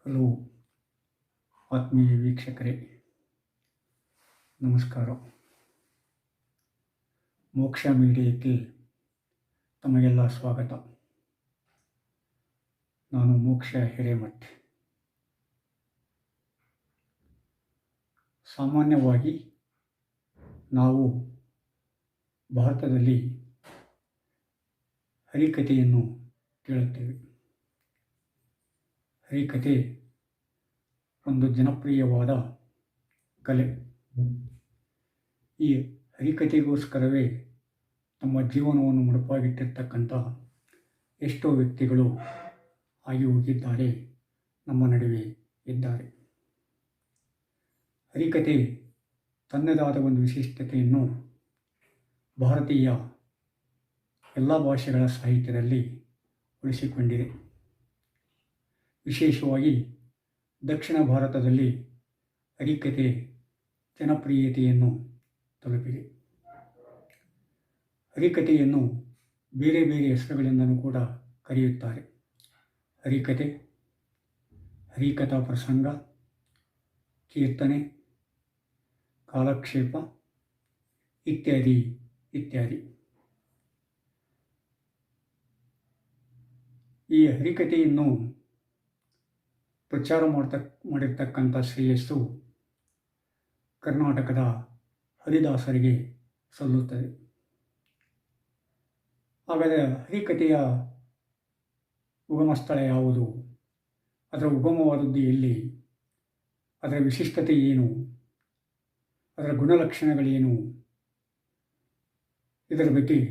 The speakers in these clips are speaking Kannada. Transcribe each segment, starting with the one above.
ಹಲೋ ಆತ್ಮೀಯ ವೀಕ್ಷಕರೇ, ನಮಸ್ಕಾರ. ಮೋಕ್ಷ ಮೀಡಿಯಾಕ್ಕೆ ತಮಗೆಲ್ಲ ಸ್ವಾಗತ. ನಾನು ಮೋಕ್ಷ ಹಿರೇಮಠ್. ಸಾಮಾನ್ಯವಾಗಿ ನಾವು ಭಾರತದಲ್ಲಿ ಹರಿಕಥೆಯನ್ನು ಕೇಳುತ್ತೇವೆ. ಹರಿಕಥೆ ಒಂದು ಜನಪ್ರಿಯವಾದ ಕಲೆ. ಈ ಹರಿಕಥೆಗೋಸ್ಕರವೇ ತಮ್ಮ ಜೀವನವನ್ನು ಮುಡುಪಾಗಿಟ್ಟಿರ್ತಕ್ಕಂಥ ಎಷ್ಟೋ ವ್ಯಕ್ತಿಗಳು ಆಗಿ ಹೋಗಿದ್ದಾರೆ, ನಮ್ಮ ನಡುವೆ ಇದ್ದಾರೆ. ಹರಿಕಥೆ ತನ್ನದಾದ ಒಂದು ವಿಶಿಷ್ಟತೆಯನ್ನು ಭಾರತೀಯ ಎಲ್ಲ ಭಾಷೆಗಳ ಸಾಹಿತ್ಯದಲ್ಲಿ ಉಳಿಸಿಕೊಂಡಿದೆ. ವಿಶೇಷವಾಗಿ ದಕ್ಷಿಣ ಭಾರತದಲ್ಲಿ ಹರಿಕಥೆ ಜನಪ್ರಿಯತೆಯನ್ನು ತಲುಪಿದೆ. ಹರಿಕಥೆಯನ್ನು ಬೇರೆ ಬೇರೆ ಹೆಸರುಗಳಿಂದಲೂ ಕೂಡ ಕರೆಯುತ್ತಾರೆ. ಹರಿಕಥೆ, ಹರಿಕಥಾ ಪ್ರಸಂಗ, ಕೀರ್ತನೆ, ಕಾಲಕ್ಷೇಪ ಇತ್ಯಾದಿ ಇತ್ಯಾದಿ. ಈ ಹರಿಕಥೆಯನ್ನು ಪ್ರಚಾರ ಮಾಡಿರ್ತಕ್ಕಂಥ ಶ್ರೇಯಸ್ಸು ಕರ್ನಾಟಕದ ಹರಿದಾಸರಿಗೆ ಸಲ್ಲುತ್ತದೆ. ಹಾಗಾದರೆ ಹರಿಕಥೆಯ ಉಗಮ ಸ್ಥಳ ಯಾವುದು? ಅದರ ಉಗಮವಾದದ್ದು ಎಲ್ಲಿ? ಅದರ ವಿಶಿಷ್ಟತೆ ಏನು? ಅದರ ಗುಣಲಕ್ಷಣಗಳೇನು? ಇದರ ಬಗ್ಗೆ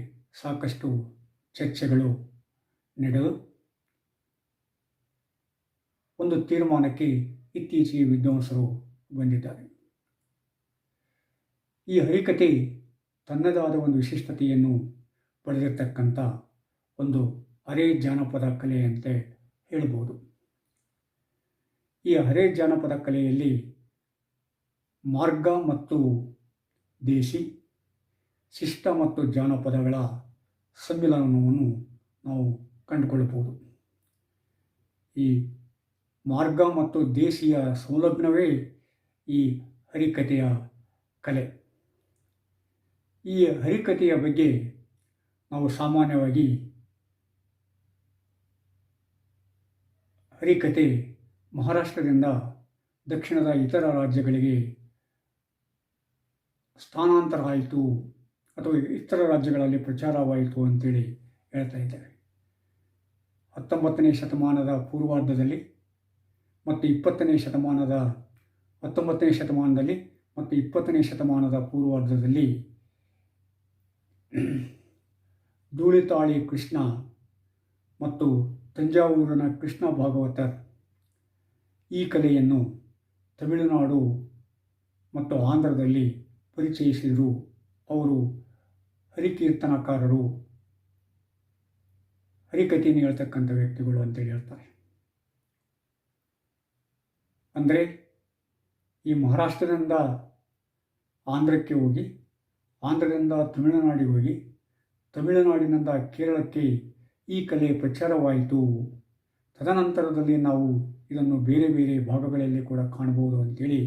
ಸಾಕಷ್ಟು ಚರ್ಚೆಗಳು ನಡೆದು ಒಂದು ತೀರ್ಮಾನಕ್ಕೆ ಇತ್ತೀಚೆಗೆ ವಿದ್ವಾಂಸರು ಬಂದಿದ್ದಾರೆ. ಈ ಹರಿಕಥೆ ತನ್ನದಾದ ಒಂದು ವಿಶಿಷ್ಟತೆಯನ್ನು ಪಡೆದಿರತಕ್ಕಂಥ ಒಂದು ಹರೇ ಜಾನಪದ ಕಲೆಯಂತೆ ಹೇಳ್ಬೋದು. ಈ ಹರೇ ಜಾನಪದ ಕಲೆಯಲ್ಲಿ ಮಾರ್ಗ ಮತ್ತು ದೇಸಿ, ಶಿಷ್ಟ ಮತ್ತು ಜಾನಪದಗಳ ಸಮ್ಮಿಲನವನ್ನು ನಾವು ಕಂಡುಕೊಳ್ಳಬಹುದು. ಈ ಮಾರ್ಗ ಮತ್ತು ದೇಸಿಯ ಸಂಲಗ್ನವೇ ಈ ಹರಿಕಥೆಯ ಕಲೆ. ಈ ಹರಿಕಥೆಯ ಬಗ್ಗೆ ನಾವು ಸಾಮಾನ್ಯವಾಗಿ ಹರಿಕಥೆ ಮಹಾರಾಷ್ಟ್ರದಿಂದ ದಕ್ಷಿಣದ ಇತರ ರಾಜ್ಯಗಳಿಗೆ ಸ್ಥಾನಾಂತರ ಆಯಿತು ಅಥವಾ ಇತರ ರಾಜ್ಯಗಳಲ್ಲಿ ಪ್ರಚಾರವಾಯಿತು ಅಂತೇಳಿ ಹೇಳ್ತಾ ಇದ್ದಾರೆ. 19ನೇ ಶತಮಾನದ ಪೂರ್ವಾರ್ಧದಲ್ಲಿ ಮತ್ತು 19ನೇ ಶತಮಾನದ ಪೂರ್ವಾರ್ಧದಲ್ಲಿ ಧೂಳಿತಾಳಿ ಕೃಷ್ಣ ಮತ್ತು ತಂಜಾವೂರಿನ ಕೃಷ್ಣ ಭಾಗವತರ್ ಈ ಕಲೆಯನ್ನು ತಮಿಳುನಾಡು ಮತ್ತು ಆಂಧ್ರದಲ್ಲಿ ಪರಿಚಯಿಸಿದರು. ಅವರು ಹರಿಕೀರ್ತನಕಾರರು, ಹರಿಕಥೆಯನ್ನು ಹೇಳ್ತಕ್ಕಂಥ ವ್ಯಕ್ತಿಗಳು ಅಂತೇಳಿ ಹೇಳ್ತಾರೆ. ಅಂದರೆ ಈ ಮಹಾರಾಷ್ಟ್ರದಿಂದ ಆಂಧ್ರಕ್ಕೆ ಹೋಗಿ, ಆಂಧ್ರದಿಂದ ತಮಿಳುನಾಡಿಗೆ ಹೋಗಿ, ತಮಿಳುನಾಡಿನಿಂದ ಕೇರಳಕ್ಕೆ ಈ ಕಲೆ ಪ್ರಚಾರವಾಯಿತು. ತದನಂತರದಲ್ಲಿ ನಾವು ಇದನ್ನು ಬೇರೆ ಬೇರೆ ಭಾಗಗಳಲ್ಲಿ ಕೂಡ ಕಾಣಬಹುದು ಅಂತೇಳಿ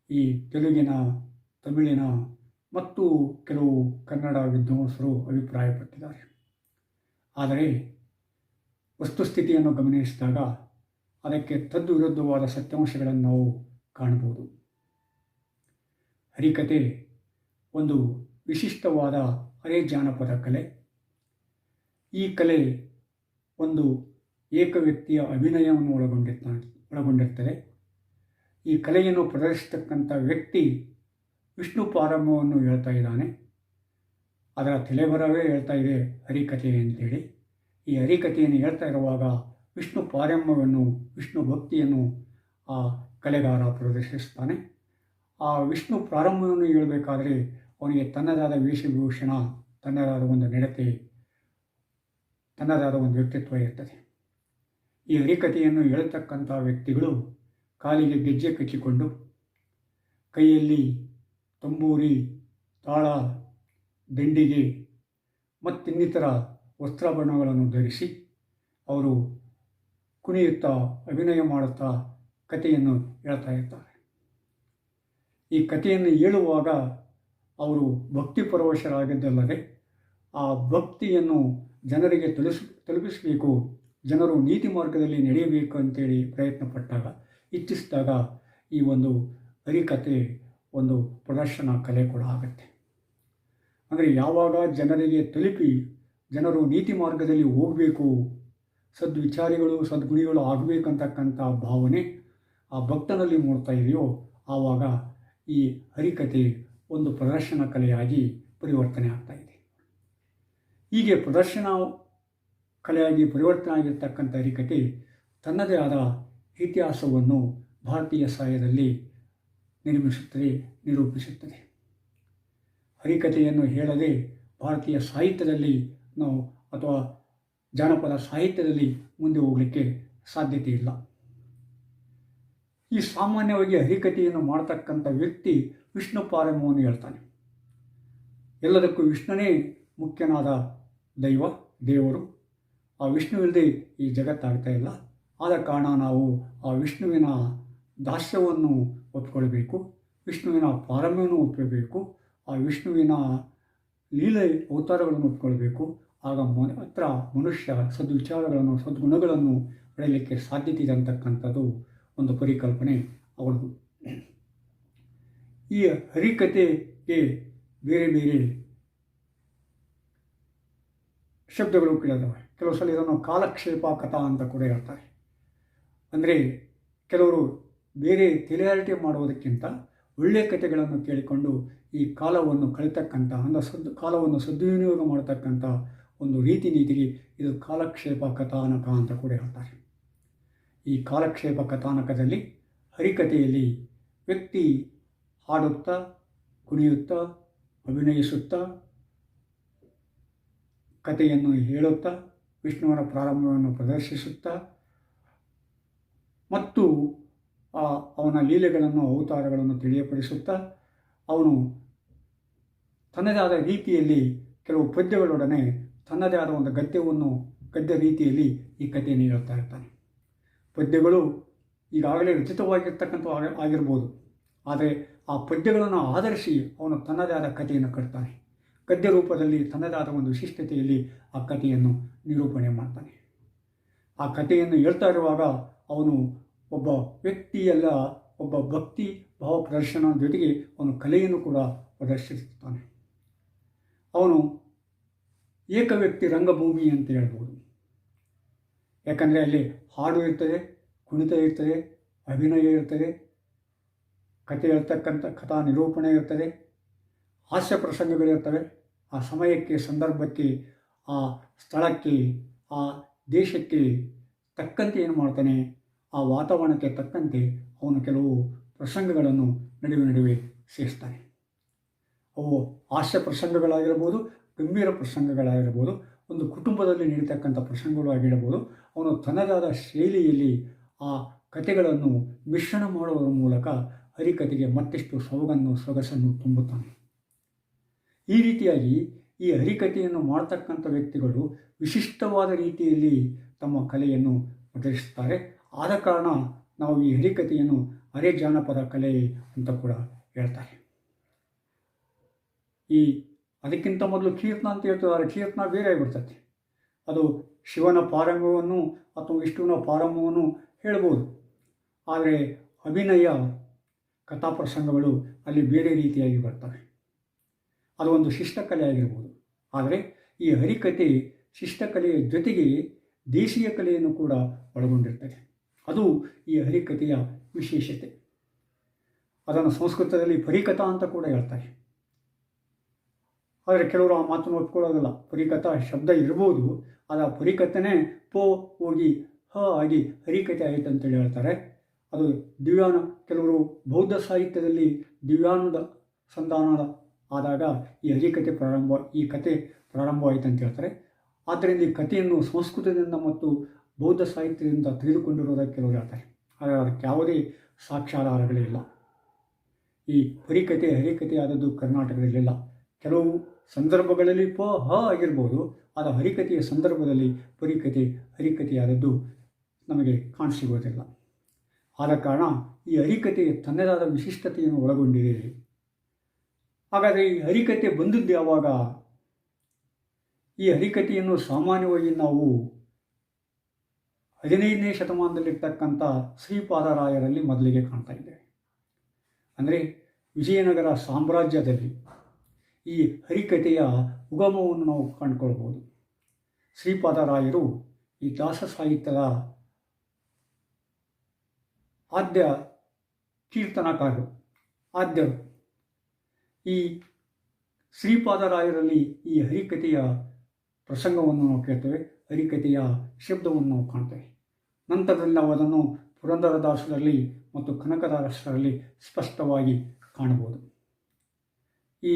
ಈ ತೆಲುಗಿನ, ತಮಿಳಿನ ಮತ್ತು ಕೆಲವು ಕನ್ನಡ ವಿದ್ವಾಂಸರು ಅಭಿಪ್ರಾಯಪಟ್ಟಿದ್ದಾರೆ. ಆದರೆ ವಸ್ತುಸ್ಥಿತಿಯನ್ನು ಗಮನಿಸಿದಾಗ ಅದಕ್ಕೆ ತದ್ವಿರುದ್ಧವಾದ ಸತ್ಯಾಂಶಗಳನ್ನು ನಾವು ಕಾಣಬಹುದು. ಹರಿಕಥೆ ಒಂದು ವಿಶಿಷ್ಟವಾದ ಹರೇ ಜಾನಪದ ಕಲೆ. ಈ ಕಲೆ ಒಂದು ಏಕವ್ಯಕ್ತಿಯ ಅಭಿನಯವನ್ನು ಒಳಗೊಂಡಿರ್ತದೆ. ಈ ಕಲೆಯನ್ನು ಪ್ರದರ್ಶಿಸತಕ್ಕಂಥ ವ್ಯಕ್ತಿ ವಿಷ್ಣು ಪಾರಮ್ಯವನ್ನು ಹೇಳ್ತಾ ಇದ್ದಾನೆ. ಅದರ ತಲೆಬರವೇ ಹೇಳ್ತಾ ಇದೆ ಹರಿಕಥೆ ಅಂತೇಳಿ. ಈ ಹರಿಕಥೆಯನ್ನು ಹೇಳ್ತಾ ಇರುವಾಗ ವಿಷ್ಣು ಪಾರಮ್ಯವನ್ನು, ವಿಷ್ಣು ಭಕ್ತಿಯನ್ನು ಆ ಕಲೆಗಾರ ಪ್ರದರ್ಶಿಸ್ತಾನೆ. ಆ ವಿಷ್ಣು ಪ್ರಾರಂಭವನ್ನು ಹೇಳಬೇಕಾದ್ರೆ ಅವನಿಗೆ ತನ್ನದಾದ ವೇಷಭೂಷಣ, ತನ್ನದಾದ ಒಂದು ನಡತೆ, ತನ್ನದಾದ ಒಂದು ವ್ಯಕ್ತಿತ್ವ ಇರ್ತದೆ. ಈ ಹರಿಕಥೆಯನ್ನು ಹೇಳ್ತಕ್ಕಂಥ ವ್ಯಕ್ತಿಗಳು ಕಾಲಿಗೆ ಗೆಜ್ಜೆ ಕಚ್ಚಿಕೊಂಡು, ಕೈಯಲ್ಲಿ ತಂಬೂರಿ, ತಾಳ, ದಂಡಿಗೆ ಮತ್ತಿನ್ನಿತರ ವಸ್ತ್ರಾಭರಣಗಳನ್ನು ಧರಿಸಿ ಅವರು ಕುಣಿಯುತ್ತಾ ಅಭಿನಯ ಮಾಡುತ್ತಾ ಕಥೆಯನ್ನು ಹೇಳ್ತಾ ಇರ್ತಾರೆ. ಈ ಕಥೆಯನ್ನು ಹೇಳುವಾಗ ಅವರು ಭಕ್ತಿ ಪರವಶರಾಗಿದ್ದಲ್ಲದೆ ಆ ಭಕ್ತಿಯನ್ನು ಜನರಿಗೆ ತಲುಪಿಸಬೇಕು, ಜನರು ನೀತಿ ಮಾರ್ಗದಲ್ಲಿ ನಡೆಯಬೇಕು ಅಂತೇಳಿ ಪ್ರಯತ್ನ ಪಟ್ಟಾಗ, ಇಚ್ಛಿಸಿದಾಗ ಈ ಒಂದು ಹರಿಕಥೆ ಒಂದು ಪ್ರದರ್ಶನ ಕಲೆ ಕೂಡ ಆಗುತ್ತೆ. ಅಂದರೆ ಯಾವಾಗ ಜನರಿಗೆ ತಲುಪಿ ಜನರು ನೀತಿ ಮಾರ್ಗದಲ್ಲಿ ಹೋಗಬೇಕು, ಸದ್ವಿಚಾರಿಗಳು ಸದ್ಗುಣಿಗಳು ಆಗಬೇಕಂತಕ್ಕಂಥ ಭಾವನೆ ಆ ಭಕ್ತನಲ್ಲಿ ಮೂಡ್ತಾ ಇದೆಯೋ ಆವಾಗ ಈ ಹರಿಕಥೆ ಒಂದು ಪ್ರದರ್ಶನ ಕಲೆಯಾಗಿ ಪರಿವರ್ತನೆ ಆಗ್ತಾ ಇದೆ. ಹೀಗೆ ಪ್ರದರ್ಶನ ಕಲೆಯಾಗಿ ಪರಿವರ್ತನೆ ಆಗಿರ್ತಕ್ಕಂಥ ಹರಿಕಥೆ ತನ್ನದೇ ಆದ ಇತಿಹಾಸವನ್ನು ಭಾರತೀಯ ಸಾಹಿತ್ಯದಲ್ಲಿ ನಿರೂಪಿಸುತ್ತದೆ. ಹರಿಕಥೆಯನ್ನು ಹೇಳದೆ ಭಾರತೀಯ ಸಾಹಿತ್ಯದಲ್ಲಿ ನಾವು ಅಥವಾ ಜಾನಪದ ಸಾಹಿತ್ಯದಲ್ಲಿ ಮುಂದೆ ಹೋಗಲಿಕ್ಕೆ ಸಾಧ್ಯತೆ ಇಲ್ಲ. ಈ ಸಾಮಾನ್ಯವಾಗಿ ಹರಿಕಥೆಯನ್ನು ಮಾಡ್ತಕ್ಕಂಥ ವ್ಯಕ್ತಿ ವಿಷ್ಣು ಪಾರಮ್ಯವನ್ನು ಹೇಳ್ತಾನೆ. ಎಲ್ಲದಕ್ಕೂ ವಿಷ್ಣುನೇ ಮುಖ್ಯನಾದ ದೇವರು. ಆ ವಿಷ್ಣುವಿಲ್ಲದೆ ಈ ಜಗತ್ತಾಗ್ತಾ ಇಲ್ಲ. ಆದ ಕಾರಣ ನಾವು ಆ ವಿಷ್ಣುವಿನ ದಾಸ್ಯವನ್ನು ಒಪ್ಪಿಕೊಳ್ಬೇಕು, ವಿಷ್ಣುವಿನ ಪಾರಮ್ಯವನ್ನು ಒಪ್ಪಬೇಕು, ಆ ವಿಷ್ಣುವಿನ ಲೀಲೆ ಅವತಾರಗಳನ್ನು ಒಪ್ಪಿಕೊಳ್ಬೇಕು. ಆಗ ಮನುಷ್ಯ ಸದ್ವಿಚಾರಗಳನ್ನು ಸದ್ಗುಣಗಳನ್ನು ಪಡೆಯಲಿಕ್ಕೆ ಸಾಧ್ಯತೆ ಇದೆ ಅಂತಕ್ಕಂಥದ್ದು ಒಂದು ಪರಿಕಲ್ಪನೆ ಅವರದು. ಈ ಹರಿಕಥೆಗೆ ಬೇರೆ ಬೇರೆ ಶಬ್ದಗಳು ಕೇಳಿದವೆ. ಕೆಲವು ಸಲ ಇದನ್ನು ಕಾಲಕ್ಷೇಪ ಕಥಾ ಅಂತ ಕೂಡ ಹೇಳ್ತಾರೆ. ಅಂದರೆ ಕೆಲವರು ಬೇರೆ ತಿಳಿಯಾರಿಟಿ ಮಾಡುವುದಕ್ಕಿಂತ ಒಳ್ಳೆಯ ಕಥೆಗಳನ್ನು ಕೇಳಿಕೊಂಡು ಈ ಕಾಲವನ್ನು ಕಳೀತಕ್ಕಂಥ ಕಾಲವನ್ನು ಸದ್ವಿನಿಯೋಗ ಮಾಡತಕ್ಕಂಥ ಒಂದು ರೀತಿ ನೀತಿಗೆ ಇದು ಕಾಲಕ್ಷೇಪ ಕಥಾನಕ ಅಂತ ಕೂಡ ಹೇಳ್ತಾರೆ. ಈ ಕಾಲಕ್ಷೇಪ ಕಥಾನಕದಲ್ಲಿ ಹರಿಕಥೆಯಲ್ಲಿ ವ್ಯಕ್ತಿ ಹಾಡುತ್ತಾ ಕುಣಿಯುತ್ತಾ ಅಭಿನಯಿಸುತ್ತಾ ಕಥೆಯನ್ನು ಹೇಳುತ್ತಾ ವಿಷ್ಣುವಿನ ಪ್ರಾರಂಭವನ್ನು ಪ್ರದರ್ಶಿಸುತ್ತಾ ಮತ್ತು ಅವನ ಲೀಲೆಗಳನ್ನು ಅವತಾರಗಳನ್ನು ತಿಳಿಯಪಡಿಸುತ್ತಾ ಅವನು ತನ್ನದೇ ಆದ ರೀತಿಯಲ್ಲಿ ಕೆಲವು ಪದ್ಯಗಳೊಡನೆ ತನ್ನದೇ ಆದ ಒಂದು ಗದ್ಯ ರೀತಿಯಲ್ಲಿ ಈ ಕಥೆಯನ್ನು ಹೇಳ್ತಾ ಇರ್ತಾನೆ. ಪದ್ಯಗಳು ಈಗಾಗಲೇ ರಚಿತವಾಗಿರ್ತಕ್ಕಂಥ ಆಗಿರ್ಬೋದು, ಆದರೆ ಆ ಪದ್ಯಗಳನ್ನು ಆಧರಿಸಿ ಅವನು ತನ್ನದೇ ಆದ ಕಥೆಯನ್ನು ಕಟ್ತಾನೆ. ಗದ್ಯ ರೂಪದಲ್ಲಿ ತನ್ನದೇ ಆದ ಒಂದು ವಿಶಿಷ್ಟತೆಯಲ್ಲಿ ಆ ಕಥೆಯನ್ನು ನಿರೂಪಣೆ ಮಾಡ್ತಾನೆ. ಆ ಕಥೆಯನ್ನು ಹೇಳ್ತಾ ಇರುವಾಗ ಅವನು ಒಬ್ಬ ವ್ಯಕ್ತಿಯಲ್ಲ, ಒಬ್ಬ ಭಕ್ತಿ ಭಾವ ಪ್ರದರ್ಶನ ಜೊತೆಗೆ ಅವನು ಕಲೆಯನ್ನು ಕೂಡ ಪ್ರದರ್ಶಿಸುತ್ತಾನೆ. ಅವನು ಏಕವ್ಯಕ್ತಿ ರಂಗಭೂಮಿ ಅಂತ ಹೇಳ್ಬೋದು. ಯಾಕಂದರೆ ಅಲ್ಲಿ ಹಾಡು ಇರ್ತದೆ, ಕುಣಿತ ಇರ್ತದೆ, ಅಭಿನಯ ಇರ್ತದೆ, ಕಥೆ ಹೇಳ್ತಕ್ಕಂಥ ಕಥಾ ನಿರೂಪಣೆ ಇರ್ತದೆ, ಹಾಸ್ಯ ಪ್ರಸಂಗಗಳಿರ್ತವೆ. ಆ ಸಮಯಕ್ಕೆ ಸಂದರ್ಭಕ್ಕೆ ಆ ಸ್ಥಳಕ್ಕೆ ಆ ದೇಶಕ್ಕೆ ತಕ್ಕಂತೆ ಏನು ಮಾಡ್ತಾನೆ, ಆ ವಾತಾವರಣಕ್ಕೆ ತಕ್ಕಂತೆ ಅವನು ಕೆಲವು ಪ್ರಸಂಗಗಳನ್ನು ನಡುವೆ ಸೇರಿಸ್ತಾನೆ. ಅವು ಹಾಸ್ಯ ಪ್ರಸಂಗಗಳಾಗಿರ್ಬೋದು, ಗಂಭೀರ ಪ್ರಸಂಗಗಳಾಗಿರ್ಬೋದು, ಒಂದು ಕುಟುಂಬದಲ್ಲಿ ನಡೀತಕ್ಕಂಥ ಪ್ರಸಂಗಗಳು ಆಗಿರ್ಬೋದು. ಅವನು ತನ್ನದಾದ ಶೈಲಿಯಲ್ಲಿ ಆ ಕಥೆಗಳನ್ನು ಮಿಶ್ರಣ ಮಾಡುವುದರ ಮೂಲಕ ಹರಿಕಥೆಗೆ ಮತ್ತಷ್ಟು ಸೊಗಸನ್ನು ತುಂಬುತ್ತಾನೆ. ಈ ರೀತಿಯಾಗಿ ಈ ಹರಿಕಥೆಯನ್ನು ಮಾಡ್ತಕ್ಕಂಥ ವ್ಯಕ್ತಿಗಳು ವಿಶಿಷ್ಟವಾದ ರೀತಿಯಲ್ಲಿ ತಮ್ಮ ಕಲೆಯನ್ನು ಪ್ರದರ್ಶಿಸುತ್ತಾರೆ. ಆದ ಕಾರಣ ನಾವು ಈ ಹರಿಕಥೆಯನ್ನು ಅರೆ ಜಾನಪದ ಕಲೆ ಅಂತ ಕೂಡ ಹೇಳ್ತಾರೆ. ಅದಕ್ಕಿಂತ ಮೊದಲು ಕೀರ್ತನ ಅಂತ ಹೇಳ್ತಿದ್ದಾರೆ. ಕೀರ್ತನ ಬೇರೆ ಆಗಿಬಿಡ್ತದೆ. ಅದು ಶಿವನ ಪಾರಂಭವನ್ನು ಅಥವಾ ವಿಷ್ಣುವಿನ ಪಾರಂಭವನ್ನು ಹೇಳ್ಬೋದು. ಆದರೆ ಅಭಿನಯ ಕಥಾಪ್ರಸಂಗಗಳು ಅಲ್ಲಿ ಬೇರೆ ರೀತಿಯಾಗಿ ಬರ್ತವೆ. ಅದು ಒಂದು ಶಿಷ್ಟಕಲೆ ಆಗಿರ್ಬೋದು. ಆದರೆ ಈ ಹರಿಕಥೆ ಶಿಷ್ಟಕಲೆಯ ಜೊತೆಗೆ ದೇಶೀಯ ಕಲೆಯನ್ನು ಕೂಡ ಒಳಗೊಂಡಿರ್ತದೆ. ಅದು ಈ ಹರಿಕಥೆಯ ವಿಶೇಷತೆ. ಅದನ್ನು ಸಂಸ್ಕೃತದಲ್ಲಿ ಪರಿಕಥಾ ಅಂತ ಕೂಡ ಹೇಳ್ತಾರೆ. ಆದರೆ ಕೆಲವರು ಆ ಮಾತನ್ನು ಒಪ್ಕೊಳ್ಳೋದಿಲ್ಲ. ಪರಿಕಥಾ ಶಬ್ದ ಇರ್ಬೋದು, ಅದು ಆ ಪರಿಕಥೆನೇ ಹೋಗಿ ಆಗಿ ಹರಿಕಥೆ ಆಯಿತು ಅಂತೇಳಿ ಹೇಳ್ತಾರೆ. ಅದು ಕೆಲವರು ಬೌದ್ಧ ಸಾಹಿತ್ಯದಲ್ಲಿ ದಿವ್ಯಾನದ ಸಂಧಾನ ಆದಾಗ ಈ ಹರಿಕಥೆ ಈ ಕಥೆ ಪ್ರಾರಂಭವಾಯಿತು ಅಂತ ಹೇಳ್ತಾರೆ. ಆದ್ದರಿಂದ ಈ ಕಥೆಯನ್ನು ಸಂಸ್ಕೃತದಿಂದ ಮತ್ತು ಬೌದ್ಧ ಸಾಹಿತ್ಯದಿಂದ ತೆಗೆದುಕೊಂಡಿರೋದಕ್ಕೆ ಕೆಲವರು ಹೇಳ್ತಾರೆ. ಆದರೆ ಅದಕ್ಕೆ ಯಾವುದೇ ಸಾಕ್ಷ್ಯಾಧಾರಗಳಿಲ್ಲ. ಈ ಹರಿಕಥೆ ಆದದ್ದು ಕರ್ನಾಟಕದಲ್ಲಿಲ್ಲ. ಕೆಲವು ಸಂದರ್ಭಗಳಲ್ಲಿ ಆಗಿರ್ಬೋದು. ಆದರೆ ಹರಿಕಥೆಯ ಸಂದರ್ಭದಲ್ಲಿ ಹರಿಕಥೆ ಆದದ್ದು ನಮಗೆ ಕಾಣಸಿಗೋದಿಲ್ಲ. ಆದ ಕಾರಣ ಈ ಹರಿಕತೆ ತನ್ನದಾದ ವಿಶಿಷ್ಟತೆಯನ್ನು ಒಳಗೊಂಡಿದೆ. ಹಾಗಾದರೆ ಈ ಹರಿಕತೆ ಬಂದದ್ದು ಯಾವಾಗ? ಈ ಹರಿಕತೆಯನ್ನು ಸಾಮಾನ್ಯವಾಗಿ ನಾವು 15ನೇ ಶತಮಾನದಲ್ಲಿರ್ತಕ್ಕಂಥ ಶ್ರೀಪಾದರಾಯರಲ್ಲಿ ಮೊದಲಿಗೆ ಕಾಣ್ತಾ ಇದ್ದೇವೆ. ಅಂದರೆ ವಿಜಯನಗರ ಸಾಮ್ರಾಜ್ಯದಲ್ಲಿ ಈ ಹರಿಕತೆಯ ಉಗಮವನ್ನು ನಾವು ಕಂಡುಕೊಳ್ಬೋದು. ಶ್ರೀಪಾದರಾಯರು ಈ ದಾಸ ಸಾಹಿತ್ಯದ ಆದ್ಯ ಕೀರ್ತನಕಾರರು, ಆದ್ಯರು. ಈ ಶ್ರೀಪಾದರಾಯರಲ್ಲಿ ಈ ಹರಿಕತೆಯ ಪ್ರಸಂಗವನ್ನು ನಾವು ಕೇಳ್ತೇವೆ, ಹರಿಕತೆಯ ಶಬ್ದವನ್ನು ನಾವು ಕಾಣ್ತೇವೆ. ನಂತರದಲ್ಲಿ ನಾವು ಅದನ್ನು ಪುರಂದರದಾಸರಲ್ಲಿ ಮತ್ತು ಕನಕದಾಸರಲ್ಲಿ ಸ್ಪಷ್ಟವಾಗಿ ಕಾಣಬಹುದು. ಈ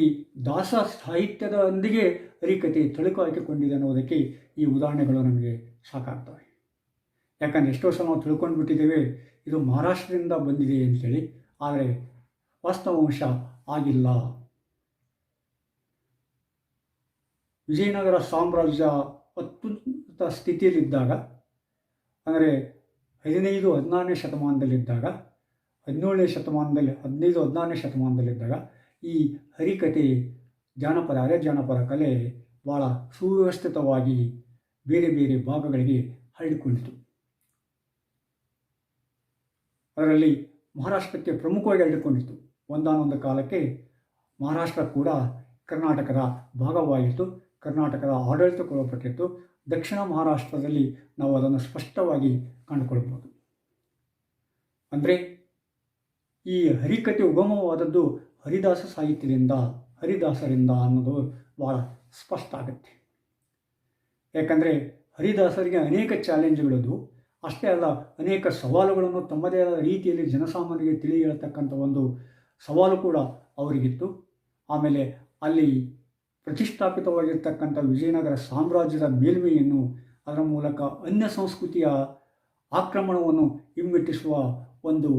ದಾಸ ಸಾಹಿತ್ಯದೊಂದಿಗೆ ಹರಿಕತೆ ತಳುಕು ಹಾಕಿಕೊಂಡಿದೆ ಅನ್ನೋದಕ್ಕೆ ಈ ಉದಾಹರಣೆಗಳು ನಮಗೆ ಸಾಕಾಗ್ತವೆ. ಯಾಕಂದರೆ ಎಷ್ಟೋ ಸಲ ನಾವು ತಿಳ್ಕೊಂಡು ಬಿಟ್ಟಿದ್ದೇವೆ ಇದು ಮಹಾರಾಷ್ಟ್ರದಿಂದ ಬಂದಿದೆ ಅಂತೇಳಿ. ಆದರೆ ವಾಸ್ತವಾಂಶ ಆಗಿಲ್ಲ. ವಿಜಯನಗರ ಸಾಮ್ರಾಜ್ಯ ಅತ್ಯುನ್ನತ ಸ್ಥಿತಿಯಲ್ಲಿದ್ದಾಗ, ಅಂದರೆ 15-16ನೇ ಶತಮಾನದಲ್ಲಿದ್ದಾಗ, 15-16ನೇ ಶತಮಾನದಲ್ಲಿದ್ದಾಗ ಈ ಹರಿಕತೆ ಜಾನಪದ, ಅರೆ ಜಾನಪದ ಕಲೆ ಭಾಳ ಸುವ್ಯವಸ್ಥಿತವಾಗಿ ಬೇರೆ ಬೇರೆ ಭಾಗಗಳಿಗೆ ಹರಡಿಕೊಂಡಿತು. ಅದರಲ್ಲಿ ಮಹಾರಾಷ್ಟ್ರಕ್ಕೆ ಪ್ರಮುಖವಾಗಿ ಹರಡಿಕೊಂಡಿತ್ತು. ಒಂದಾನೊಂದು ಕಾಲಕ್ಕೆ ಮಹಾರಾಷ್ಟ್ರ ಕೂಡ ಕರ್ನಾಟಕದ ಭಾಗವಾಯಿತು, ಕರ್ನಾಟಕದ ಆಡಳಿತಕ್ಕೊಳಪಟ್ಟಿತ್ತು. ದಕ್ಷಿಣ ಮಹಾರಾಷ್ಟ್ರದಲ್ಲಿ ನಾವು ಅದನ್ನು ಸ್ಪಷ್ಟವಾಗಿ ಕಂಡುಕೊಳ್ಬೋದು. ಅಂದರೆ ಈ ಹರಿಕತೆ ಉಗಮವಾದದ್ದು ಹರಿದಾಸ ಸಾಹಿತ್ಯದಿಂದ, ಹರಿದಾಸರಿಂದ ಅನ್ನೋದು ಭಾಳ ಸ್ಪಷ್ಟ ಆಗುತ್ತೆ. ಯಾಕಂದರೆ ಹರಿದಾಸರಿಗೆ ಅನೇಕ ಚಾಲೆಂಜ್ಗಳದು, ಅಷ್ಟೇ ಅಲ್ಲ ಅನೇಕ ಸವಾಲುಗಳನ್ನು ತಮ್ಮದೇ ಆದ ರೀತಿಯಲ್ಲಿ ಜನಸಾಮಾನ್ಯರಿಗೆ ತಿಳಿ ಹೇಳ್ತಕ್ಕಂಥ ಒಂದು ಸವಾಲು ಕೂಡ ಅವರಿಗಿತ್ತು. ಆಮೇಲೆ ಅಲ್ಲಿ ಪ್ರತಿಷ್ಠಾಪಿತವಾಗಿರ್ತಕ್ಕಂಥ ವಿಜಯನಗರ ಸಾಮ್ರಾಜ್ಯದ ಮೇಲ್ಮೆಯನ್ನು, ಅದರ ಮೂಲಕ ಅನ್ಯ ಸಂಸ್ಕೃತಿಯ ಆಕ್ರಮಣವನ್ನು ಹಿಮ್ಮೆಟ್ಟಿಸುವ ಒಂದು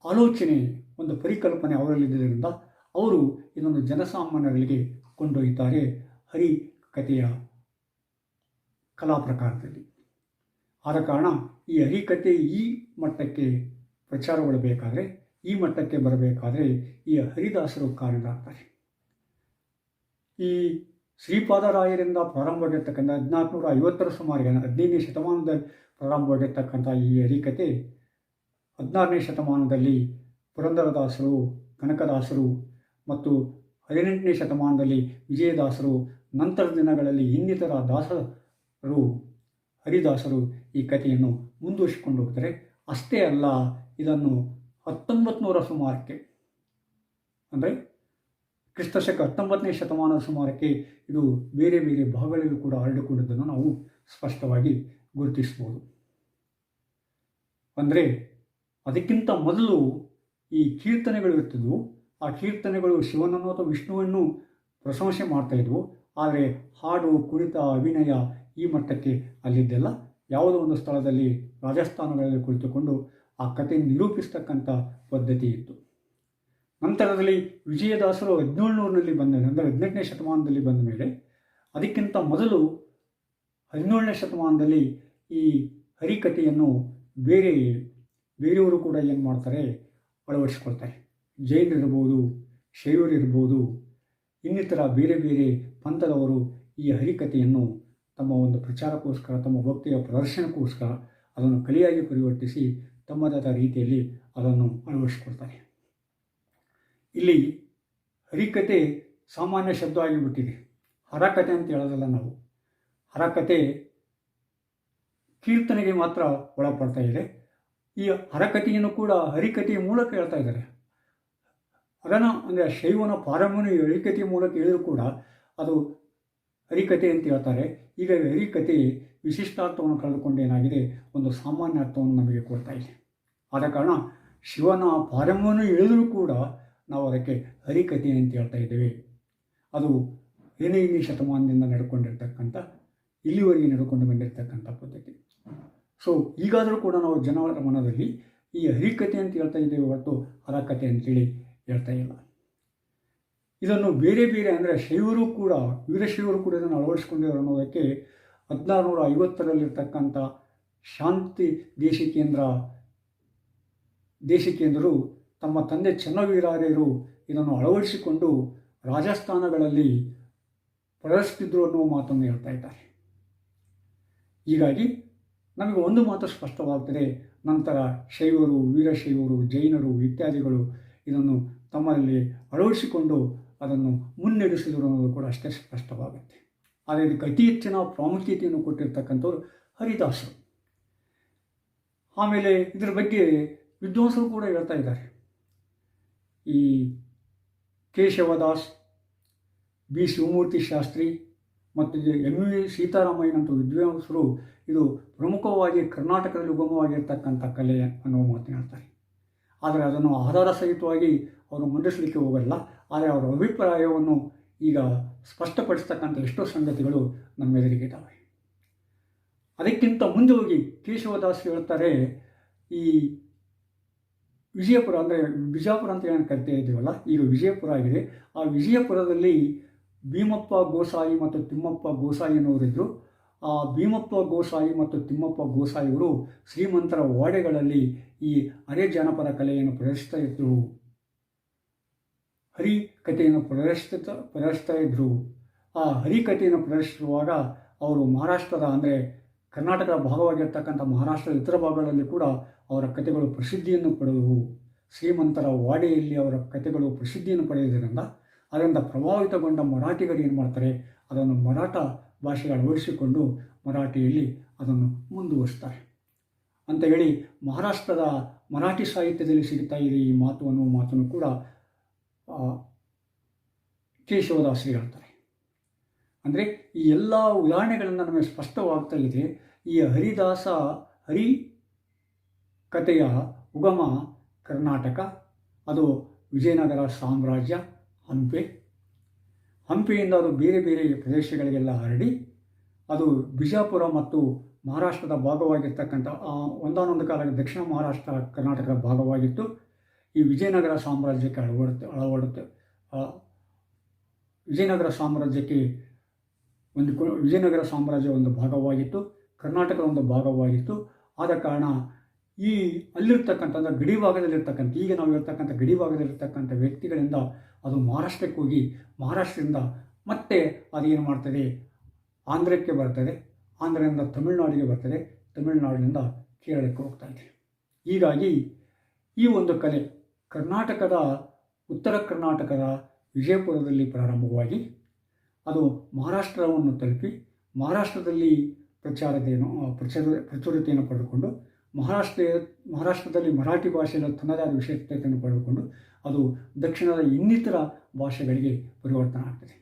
ಆಲೋಚನೆ, ಒಂದು ಪರಿಕಲ್ಪನೆ ಅವರಲ್ಲಿದ್ದರಿಂದ ಅವರು ಇದನ್ನು ಜನಸಾಮಾನ್ಯರಿಗೆ ಕೊಂಡೊಯ್ತಾರೆ ಹರಿಕತೆಯ ಕಲಾ ಪ್ರಕಾರದಲ್ಲಿ. ಆದ ಕಾರಣ ಈ ಹರಿಕತೆ ಈ ಮಟ್ಟಕ್ಕೆ ಪ್ರಚಾರಗೊಳ್ಳಬೇಕಾದರೆ, ಈ ಮಟ್ಟಕ್ಕೆ ಬರಬೇಕಾದರೆ ಈ ಹರಿದಾಸರು ಕಾರಣರಾಗ್ತಾರೆ. ಈ ಶ್ರೀಪಾದರಾಯರಿಂದ ಪ್ರಾರಂಭವಾಗಿರ್ತಕ್ಕಂಥ 1450ರ ಸುಮಾರಿಗೆ, 15ನೇ ಶತಮಾನದಲ್ಲಿ ಪ್ರಾರಂಭವಾಗಿರ್ತಕ್ಕಂಥ ಈ ಹರಿಕತೆ 16ನೇ ಶತಮಾನದಲ್ಲಿ ಪುರಂದರದಾಸರು, ಕನಕದಾಸರು ಮತ್ತು 18ನೇ ಶತಮಾನದಲ್ಲಿ ವಿಜಯದಾಸರು, ನಂತರದ ದಿನಗಳಲ್ಲಿ ಇನ್ನಿತರ ದಾಸರು, ಹರಿದಾಸರು ಈ ಕಥೆಯನ್ನು ಮುಂದುವರಿಸಿಕೊಂಡು ಹೋಗ್ತಾರೆ. ಅಷ್ಟೇ ಅಲ್ಲ, ಇದನ್ನು 1900ರ ಸುಮಾರಕ್ಕೆ, ಅಂದರೆ ಕ್ರಿಸ್ತಶಕ 19ನೇ ಶತಮಾನದ ಸುಮಾರಕ್ಕೆ ಇದು ಬೇರೆ ಬೇರೆ ಭಾಗಗಳಲ್ಲೂ ಕೂಡ ಹರಡಿಕೊಂಡಿದ್ದನ್ನು ನಾವು ಸ್ಪಷ್ಟವಾಗಿ ಗುರುತಿಸ್ಬೋದು. ಅಂದರೆ ಅದಕ್ಕಿಂತ ಮೊದಲು ಈ ಕೀರ್ತನೆಗಳು ಇರ್ತಿದ್ವು. ಆ ಕೀರ್ತನೆಗಳು ಶಿವನನ್ನು ಅಥವಾ ವಿಷ್ಣುವನ್ನು ಪ್ರಶಂಸೆ ಮಾಡ್ತಾಯಿದ್ವು. ಆದರೆ ಹಾಡು, ಕುಣಿತ, ಅಭಿನಯ ಈ ಮಟ್ಟಕ್ಕೆ ಅಲ್ಲಿದ್ದೆಲ್ಲ. ಯಾವುದೋ ಒಂದು ಸ್ಥಳದಲ್ಲಿ ರಾಜಸ್ಥಾನಗಳಲ್ಲಿ ಕುಳಿತುಕೊಂಡು ಆ ಕಥೆಯನ್ನು ನಿರೂಪಿಸ್ತಕ್ಕಂಥ ಪದ್ಧತಿ ಇತ್ತು. ನಂತರದಲ್ಲಿ ವಿಜಯದಾಸರು 1700ರಲ್ಲಿ ಬಂದ, ಅಂದರೆ 18ನೇ ಶತಮಾನದಲ್ಲಿ ಬಂದ ಮೇಲೆ, ಅದಕ್ಕಿಂತ ಮೊದಲು 17ನೇ ಶತಮಾನದಲ್ಲಿ ಈ ಹರಿಕತೆಯನ್ನು ಬೇರೆಯವರು ಕೂಡ ಏನು ಮಾಡ್ತಾರೆ, ಅಳವಡಿಸ್ಕೊಳ್ತಾರೆ. ಜೈನರಿರ್ಬೋದು, ಶೈವರಿರ್ಬೋದು, ಇನ್ನಿತರ ಬೇರೆ ಬೇರೆ ಪಂಥದವರು ಈ ಹರಿಕತೆಯನ್ನು ತಮ್ಮ ಒಂದು ಪ್ರಚಾರಕ್ಕೋಸ್ಕರ, ತಮ್ಮ ಭಕ್ತಿಯ ಪ್ರದರ್ಶನಕ್ಕೋಸ್ಕರ ಅದನ್ನು ಕಲೆಯಾಗಿ ಪರಿವರ್ತಿಸಿ ತಮ್ಮದಾದ ರೀತಿಯಲ್ಲಿ ಅದನ್ನು ಅಳವಡಿಸ್ಕೊಳ್ತಾರೆ. ಇಲ್ಲಿ ಹರಿಕತೆ ಸಾಮಾನ್ಯ ಶಬ್ದ ಆಗಿಬಿಟ್ಟಿದೆ. ಹರಕತೆ ಅಂತ ಹೇಳೋದಲ್ಲ ನಾವು. ಹರಕತೆ ಕೀರ್ತನೆಗೆ ಮಾತ್ರ ಒಳಪಡ್ತಾ ಇದೆ. ಈ ಹರಕತೆಯನ್ನು ಕೂಡ ಹರಿಕತೆಯ ಮೂಲಕ ಹೇಳ್ತಾ ಇದ್ದಾರೆ. ಅದನ್ನು ಅಂದರೆ ಶೈವನ ಪಾರಮ್ಯನ ಹರಿಕತೆಯ ಮೂಲಕ ಹೇಳಿದ್ರು ಕೂಡ ಅದು ಹರಿಕತೆ ಅಂತ ಹೇಳ್ತಾರೆ. ಈಗ ಹರಿಕತೆ ವಿಶಿಷ್ಟಾರ್ಥವನ್ನು ಕಳೆದುಕೊಂಡು ಏನಾಗಿದೆ, ಒಂದು ಸಾಮಾನ್ಯ ಅರ್ಥವನ್ನು ನಮಗೆ ಕೊಡ್ತಾ ಇದೆ. ಆದ ಕಾರಣ ಶಿವನ ಪಾರಮ್ಯವನ್ನು ಹೇಳಿದರೂ ಕೂಡ ನಾವು ಅದಕ್ಕೆ ಹರಿಕತೆ ಅಂತ ಹೇಳ್ತಾ ಇದ್ದೇವೆ. ಅದು 15ನೇ ಶತಮಾನದಿಂದ ನಡ್ಕೊಂಡಿರ್ತಕ್ಕಂಥ, ಇಲ್ಲಿವರೆಗೆ ನಡ್ಕೊಂಡು ಬಂದಿರತಕ್ಕಂಥ ಪದ್ಧತಿ. ಸೊ ಈಗಾದರೂ ಕೂಡ ನಾವು ಜನರ ಮನದಲ್ಲಿ ಈ ಹರಿಕತೆ ಅಂತ ಹೇಳ್ತಾ ಇದ್ದೇವೆ ಹೊರತು ಹರಕತೆ ಅಂತೇಳಿ ಹೇಳ್ತಾ ಇಲ್ಲ. ಇದನ್ನು ಬೇರೆ ಬೇರೆ, ಅಂದರೆ ಶೈವರು ಕೂಡ, ವೀರಶೈವರು ಕೂಡ ಇದನ್ನು ಅಳವಡಿಸ್ಕೊಂಡಿರೋ ಅನ್ನೋದಕ್ಕೆ 1650ರಲ್ಲಿರ್ತಕ್ಕಂಥ ಶಾಂತಿ ದೇಶಿಕೇಂದ್ರರು ತಮ್ಮ ತಂದೆ ಚೆನ್ನವೀರಾರ್ಯರು ಇದನ್ನು ಅಳವಡಿಸಿಕೊಂಡು ರಾಜಸ್ಥಾನಗಳಲ್ಲಿ ಪ್ರದರ್ಶಿಸಿದ್ರು ಅನ್ನುವ ಮಾತನ್ನು ಹೇಳ್ತಾ ಇದ್ದಾರೆ. ಹೀಗಾಗಿ ನಮಗೆ ಒಂದು ಮಾತು ಸ್ಪಷ್ಟವಾಗ್ತದೆ, ನಂತರ ಶೈವರು, ವೀರಶೈವರು, ಜೈನರು ಇತ್ಯಾದಿಗಳು ಇದನ್ನು ತಮ್ಮಲ್ಲಿ ಅಳವಡಿಸಿಕೊಂಡು ಅದನ್ನು ಮುನ್ನಡೆಸಿದರು ಅನ್ನೋದು ಕೂಡ ಅಷ್ಟೇ ಸ್ಪಷ್ಟವಾಗುತ್ತೆ. ಆದರೆ ಇದಕ್ಕೆ ಅತಿ ಹೆಚ್ಚಿನ ಪ್ರಾಮುಖ್ಯತೆಯನ್ನು ಕೊಟ್ಟಿರ್ತಕ್ಕಂಥವ್ರು ಹರಿದಾಸರು. ಆಮೇಲೆ ಇದರ ಬಗ್ಗೆ ವಿದ್ವಾಂಸರು ಕೂಡ ಹೇಳ್ತಾ ಇದ್ದಾರೆ. ಈ ಕೇಶವದಾಸ್, ಬಿ ಶಿವಮೂರ್ತಿ ಶಾಸ್ತ್ರಿ ಮತ್ತು ಎಂ.ವಿ. ಸೀತಾರಾಮಯ್ಯನಂಥ ವಿದ್ವಾಂಸರು ಇದು ಪ್ರಮುಖವಾಗಿ ಕರ್ನಾಟಕದಲ್ಲಿ ಉಗಮವಾಗಿರ್ತಕ್ಕಂಥ ಕಲೆ ಅನ್ನುವ ಮಾತನ್ನು ಹೇಳ್ತಾರೆ. ಆದರೆ ಅದನ್ನು ಆಧಾರ ಸಹಿತವಾಗಿ ಅವರು ಮಂಡಿಸಲಿಕ್ಕೆ ಹೋಗಲ್ಲ. ಆದರೆ ಅವರ ಅಭಿಪ್ರಾಯವನ್ನು ಈಗ ಸ್ಪಷ್ಟಪಡಿಸ್ತಕ್ಕಂಥ ಎಷ್ಟೋ ಸಂಗತಿಗಳು ನಮ್ಮ ಎದುರಿಗಿದ್ದಾವೆ. ಅದಕ್ಕಿಂತ ಮುಂದೆ ಹೋಗಿ ಕೇಶವದಾಸ್ ಹೇಳ್ತಾರೆ, ಈ ವಿಜಯಪುರ ಅಂದರೆ ಬಿಜಾಪುರ ಅಂತ ಏನು ಕರಿತಾ ಇದ್ದೀವಲ್ಲ, ಈಗ ವಿಜಯಪುರ ಆಗಿದೆ. ಆ ವಿಜಯಪುರದಲ್ಲಿ ಭೀಮಪ್ಪ ಗೋಸಾಯಿ ಮತ್ತು ತಿಮ್ಮಪ್ಪ ಗೋಸಾಯಿ ಅನ್ನೋರಿದ್ದರು. ಆ ಭೀಮಪ್ಪ ಗೋಸಾಯಿ ಮತ್ತು ತಿಮ್ಮಪ್ಪ ಗೋಸಾಯಿಯವರು ಶ್ರೀಮಂತರ ವಾಡೆಗಳಲ್ಲಿ ಈ ಅರೆ ಜಾನಪದ ಕಲೆಯನ್ನು ಪ್ರದರ್ಶಿಸ್ತಾ ಇದ್ದರು, ಹರಿಕಥೆಯನ್ನು ಪ್ರದರ್ಶಿಸ್ತಾ ಇದ್ದರು. ಆ ಹರಿಕಥೆಯನ್ನು ಪ್ರದರ್ಶಿಸುವಾಗ ಅವರು ಮಹಾರಾಷ್ಟ್ರದ ಅಂದರೆ ಕರ್ನಾಟಕದ ಭಾಗವಾಗಿರ್ತಕ್ಕಂಥ ಮಹಾರಾಷ್ಟ್ರದ ಇತರ ಭಾಗಗಳಲ್ಲಿ ಕೂಡ ಅವರ ಕಥೆಗಳು ಪ್ರಸಿದ್ಧಿಯನ್ನು ಪಡೆದವು. ಶ್ರೀಮಂತರ ವಾಡೆಯಲ್ಲಿ ಅವರ ಕಥೆಗಳು ಪ್ರಸಿದ್ಧಿಯನ್ನು ಪಡೆಯುವುದರಿಂದ ಅದರಿಂದ ಪ್ರಭಾವಿತಗೊಂಡ ಮರಾಠಿಗರು ಏನು ಮಾಡ್ತಾರೆ, ಅದನ್ನು ಮರಾಠ ಭಾಷೆಗೆ ಅಳವಡಿಸಿಕೊಂಡು ಮರಾಠಿಯಲ್ಲಿ ಅದನ್ನು ಮುಂದುವರಿಸ್ತಾರೆ ಅಂತ ಹೇಳಿ ಮಹಾರಾಷ್ಟ್ರದ ಮರಾಠಿ ಸಾಹಿತ್ಯದಲ್ಲಿ ಸಿಗ್ತಾ ಇದೆ ಈ ಮಾತು ಅನ್ನುವ ಮಾತನ್ನು ಕೂಡ ಕೇಶವದಾಸರು ಹೇಳ್ತಾರೆ. ಅಂದರೆ ಈ ಎಲ್ಲ ಉದಾಹರಣೆಗಳಿಂದ ನಮಗೆ ಸ್ಪಷ್ಟವಾಗ್ತಾ ಇದೆ, ಈ ಹರಿ ಕಥೆಯ ಉಗಮ ಕರ್ನಾಟಕ, ಅದು ವಿಜಯನಗರ ಸಾಮ್ರಾಜ್ಯ, ಹಂಪೆಯಿಂದ ಅದು ಬೇರೆ ಬೇರೆ ಪ್ರದೇಶಗಳಿಗೆಲ್ಲ ಹರಡಿ ಅದು ಬಿಜಾಪುರ ಮತ್ತು ಮಹಾರಾಷ್ಟ್ರದ ಭಾಗವಾಗಿರ್ತಕ್ಕಂಥ ಒಂದಾನೊಂದು ಕಾಲಕ್ಕೆ ದಕ್ಷಿಣ ಮಹಾರಾಷ್ಟ್ರ ಕರ್ನಾಟಕದ ಭಾಗವಾಗಿತ್ತು. ಈ ವಿಜಯನಗರ ಸಾಮ್ರಾಜ್ಯಕ್ಕೆ ವಿಜಯನಗರ ಸಾಮ್ರಾಜ್ಯ ಒಂದು ಭಾಗವಾಗಿತ್ತು, ಕರ್ನಾಟಕದ ಒಂದು ಭಾಗವಾಗಿತ್ತು. ಆದ ಕಾರಣ ಈ ಅಲ್ಲಿರ್ತಕ್ಕಂಥ ಗಡಿ ಭಾಗದಲ್ಲಿರ್ತಕ್ಕಂಥ ಈಗ ನಾವು ಇರ್ತಕ್ಕಂಥ ಗಡಿ ಭಾಗದಲ್ಲಿರ್ತಕ್ಕಂಥ ವ್ಯಕ್ತಿಗಳಿಂದ ಅದು ಮಹಾರಾಷ್ಟ್ರಕ್ಕೆ ಹೋಗಿ ಮಹಾರಾಷ್ಟ್ರದಿಂದ ಮತ್ತೆ ಅದೇನು ಮಾಡ್ತದೆ ಆಂಧ್ರಕ್ಕೆ ಬರ್ತದೆ, ಆಂಧ್ರದಿಂದ ತಮಿಳುನಾಡಿಗೆ ಬರ್ತದೆ, ತಮಿಳುನಾಡಿನಿಂದ ಕೇರಳಕ್ಕೆ ಹೋಗ್ತಾ ಇದೆ. ಹೀಗಾಗಿ ಈ ಒಂದು ಕಲೆ ಕರ್ನಾಟಕದ ಉತ್ತರ ಕರ್ನಾಟಕದ ವಿಜಯಪುರದಲ್ಲಿ ಪ್ರಾರಂಭವಾಗಿ ಅದು ಮಹಾರಾಷ್ಟ್ರವನ್ನು ತಲುಪಿ ಮಹಾರಾಷ್ಟ್ರದಲ್ಲಿ ಪ್ರಚುರತೆಯನ್ನು ಪಡೆದುಕೊಂಡು ಮಹಾರಾಷ್ಟ್ರದಲ್ಲಿ ಮರಾಠಿ ಭಾಷೆಯಲ್ಲಿ ತನ್ನದೇ ಆದ ವಿಶೇಷತೆಯನ್ನು ಪಡೆದುಕೊಂಡು ಅದು ದಕ್ಷಿಣದ ಇನ್ನಿತರ ಭಾಷೆಗಳಿಗೆ ಪರಿವರ್ತನೆ ಆಗ್ತದೆ.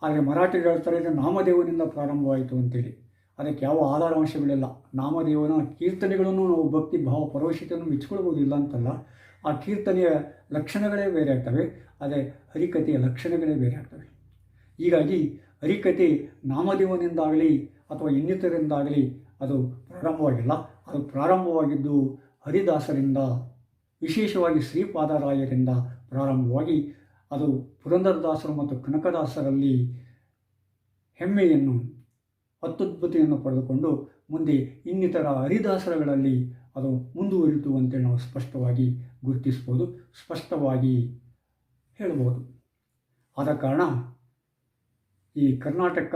ಆದರೆ ಮರಾಠಿಗಳು ಹೇಳ್ತಾರೆ ಇದು ನಾಮದೇವನಿಂದ ಪ್ರಾರಂಭವಾಯಿತು ಅಂತೇಳಿ. ಅದಕ್ಕೆ ಯಾವ ಆಧಾರಾಂಶಗಳಿಲ್ಲ. ನಾಮದೇವನ ಕೀರ್ತನೆಗಳನ್ನು ನಾವು ಭಕ್ತಿ ಭಾವ ಪರವಶತೆಯನ್ನು ಮೆಚ್ಚಿಕೊಳ್ಳಬಹುದಿಲ್ಲ ಅಂತಲ್ಲ, ಆ ಕೀರ್ತನೆಯ ಲಕ್ಷಣಗಳೇ ಬೇರೆ ಆಗ್ತವೆ, ಅದೇ ಹರಿಕಥೆಯ ಲಕ್ಷಣಗಳೇ ಬೇರೆ ಆಗ್ತವೆ. ಹೀಗಾಗಿ ಹರಿಕಥೆ ನಾಮದೇವನಿಂದಾಗಲಿ ಅಥವಾ ಇನ್ನಿತರಿಂದಾಗಲಿ ಅದು ಪ್ರಾರಂಭವಾಗಿಲ್ಲ. ಅದು ಪ್ರಾರಂಭವಾಗಿದ್ದು ಹರಿದಾಸರಿಂದ, ವಿಶೇಷವಾಗಿ ಶ್ರೀಪಾದರಾಯರಿಂದ ಪ್ರಾರಂಭವಾಗಿ ಅದು ಪುರಂದರದಾಸರು ಮತ್ತು ಕನಕದಾಸರಲ್ಲಿ ಹೆಮ್ಮೆಯನ್ನು ಅತ್ಯದ್ಭುತೆಯನ್ನು ಪಡೆದುಕೊಂಡು ಮುಂದೆ ಇನ್ನಿತರ ಹರಿದಾಸರುಗಳಲ್ಲಿ ಅದು ಮುಂದುವರಿತು ಅಂತೇಳಿ ನಾವು ಸ್ಪಷ್ಟವಾಗಿ ಗುರುತಿಸ್ಬೋದು, ಸ್ಪಷ್ಟವಾಗಿ ಹೇಳ್ಬೋದು. ಆದ ಕಾರಣ ಈ ಕರ್ನಾಟಕ,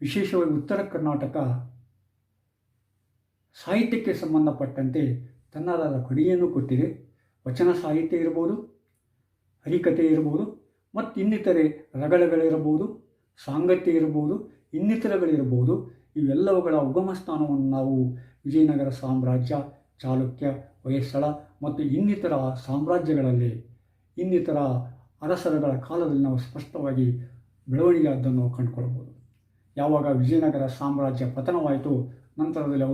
ವಿಶೇಷವಾಗಿ ಉತ್ತರ ಕರ್ನಾಟಕ ಸಾಹಿತ್ಯಕ್ಕೆ ಸಂಬಂಧಪಟ್ಟಂತೆ ತನ್ನದಾದ ಕೊಡುಗೆಯನ್ನು ಕೊಟ್ಟಿದೆ. ವಚನ ಸಾಹಿತ್ಯ ಇರ್ಬೋದು, ಹರಿಕಥೆ ಇರ್ಬೋದು, ಮತ್ತು ಇನ್ನಿತರೆ ರಗಳೆಗಳಿರ್ಬೋದು, ಸಾಂಗತ್ಯ ಇರ್ಬೋದು, ಇನ್ನಿತರಗಳಿರ್ಬೋದು. ಇವೆಲ್ಲವುಗಳ ಉಗಮ ಸ್ಥಾನವನ್ನು ನಾವು ವಿಜಯನಗರ ಸಾಮ್ರಾಜ್ಯ, ಚಾಲುಕ್ಯ, ಹೊಯ್ಸಳ ಮತ್ತು ಇನ್ನಿತರ ಸಾಮ್ರಾಜ್ಯಗಳಲ್ಲಿ, ಇನ್ನಿತರ ಅರಸರುಗಳ ಕಾಲದಲ್ಲಿ ನಾವು ಸ್ಪಷ್ಟವಾಗಿ ಬೆಳವಣಿಗೆ ಅದನ್ನು ಕಂಡುಕೊಳ್ಬೋದು. ಯಾವಾಗ ವಿಜಯನಗರ ಸಾಮ್ರಾಜ್ಯ ಪತನವಾಯಿತು, ನಂತರದಲ್ಲಿ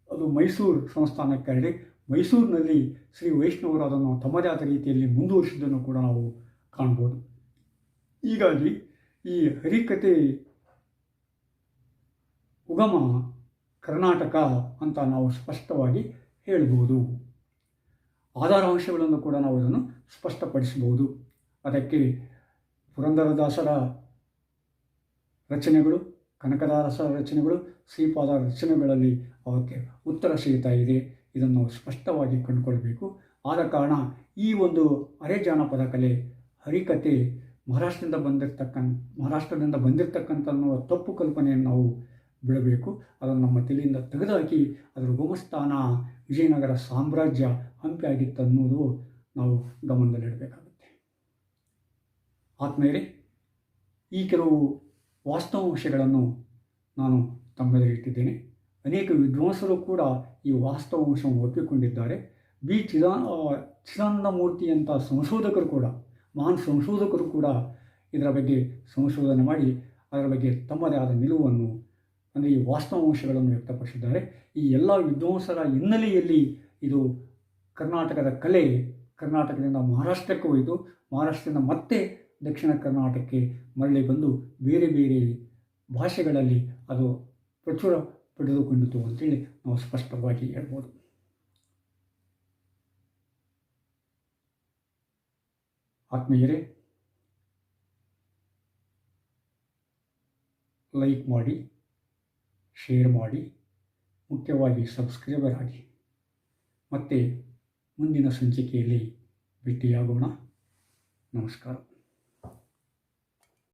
ಅದು ಮೈಸೂರು ಸಂಸ್ಥಾನಕ್ಕೆ ಹರಡಿ ಮೈಸೂರಿನಲ್ಲಿ ಶ್ರೀ ವೈಷ್ಣವರು ಅದನ್ನು ತಮ್ಮದೇ ಆದ ರೀತಿಯಲ್ಲಿ ಮುಂದುವರಿಸಿದ್ದನ್ನು ಕೂಡ ನಾವು ಕಾಣ್ಬೋದು. ಹೀಗಾಗಿ ಈ ಹರಿಕಥೆ ಉಗಮ ಕರ್ನಾಟಕ ಅಂತ ನಾವು ಸ್ಪಷ್ಟವಾಗಿ ಹೇಳ್ಬೋದು. ಆಧಾರಾಂಶಗಳನ್ನು ಕೂಡ ನಾವು ಇದನ್ನು ಸ್ಪಷ್ಟಪಡಿಸಬಹುದು. ಅದಕ್ಕೆ ಪುರಂದರದಾಸರ ರಚನೆಗಳು, ಕನಕದಾರ ರಚನೆಗಳು, ಶ್ರೀಪಾದ ರಚನೆಗಳಲ್ಲಿ ಅವಕ್ಕೆ ಉತ್ತರ ಸಿಗ್ತಾ ಇದೆ. ಇದನ್ನು ನಾವು ಸ್ಪಷ್ಟವಾಗಿ ಕಂಡುಕೊಳ್ಬೇಕು. ಆದ ಕಾರಣ ಈ ಒಂದು ಅರೆ ಜಾನಪದ ಕಲೆ, ಹರಿಕತೆ ಮಹಾರಾಷ್ಟ್ರದಿಂದ ಬಂದಿರತಕ್ಕಂಥ ತಪ್ಪು ಕಲ್ಪನೆಯನ್ನು ನಾವು ಬಿಡಬೇಕು. ಅದನ್ನು ನಮ್ಮ ತಲೆಯಿಂದ ತೆಗೆದುಹಾಕಿ ಅದರ ಗೋಮಸ್ಥಾನ ವಿಜಯನಗರ ಸಾಮ್ರಾಜ್ಯ ಹಂಪಿ ಆಗಿತ್ತು ಅನ್ನೋದು ನಾವು ಗಮನದಲ್ಲಿಡಬೇಕಾಗುತ್ತೆ. ಆತ್ಮೀಯರೇ, ಈ ಕೆಲವು ವಾಸ್ತವಾಂಶಗಳನ್ನು ನಾನು ತಮ್ಮೆದುರಿಟ್ಟಿದ್ದೇನೆ. ಅನೇಕ ವಿದ್ವಾಂಸರು ಕೂಡ ಈ ವಾಸ್ತವಾಂಶವನ್ನು ಒಪ್ಪಿಕೊಂಡಿದ್ದಾರೆ. ಬಿ ಚಿದಾನಂದ ಮೂರ್ತಿಯಂಥ ಸಂಶೋಧಕರು ಕೂಡ, ಮಹಾನ್ ಸಂಶೋಧಕರು ಕೂಡ ಇದರ ಬಗ್ಗೆ ಸಂಶೋಧನೆ ಮಾಡಿ ಅದರ ಬಗ್ಗೆ ತಮ್ಮದೇ ಆದ ನಿಲುವನ್ನು, ಅಂದರೆ ಈ ವಾಸ್ತವಾಂಶಗಳನ್ನು ವ್ಯಕ್ತಪಡಿಸಿದ್ದಾರೆ. ಈ ಎಲ್ಲ ವಿದ್ವಾಂಸರ ಹಿನ್ನೆಲೆಯಲ್ಲಿ ಇದು ಕರ್ನಾಟಕದ ಕಲೆ ಕರ್ನಾಟಕದಿಂದ ಮಹಾರಾಷ್ಟ್ರಕ್ಕೆ ಹೋಯಿತು, ಮಹಾರಾಷ್ಟ್ರದಿಂದ ಮತ್ತೆ ದಕ್ಷಿಣ ಕರ್ನಾಟಕಕ್ಕೆ ಮರಳಿ ಬಂದು ಬೇರೆ ಬೇರೆ ಭಾಷೆಗಳಲ್ಲಿ ಅದು ಪ್ರಚುರ ಪಡೆದುಕೊಂಡಿತು ಅಂತೇಳಿ ನಾವು ಸ್ಪಷ್ಟವಾಗಿ ಹೇಳ್ಬೋದು. ಆತ್ಮೀಯರೇ, ಲೈಕ್ ಮಾಡಿ, ಶೇರ್ ಮಾಡಿ, ಮುಖ್ಯವಾಗಿ ಸಬ್ಸ್ಕ್ರೈಬರ್ ಆಗಿ. ಮತ್ತೆ ಮುಂದಿನ ಸಂಚಿಕೆಯಲ್ಲಿ ಭೇಟಿಯಾಗೋಣ. ನಮಸ್ಕಾರ.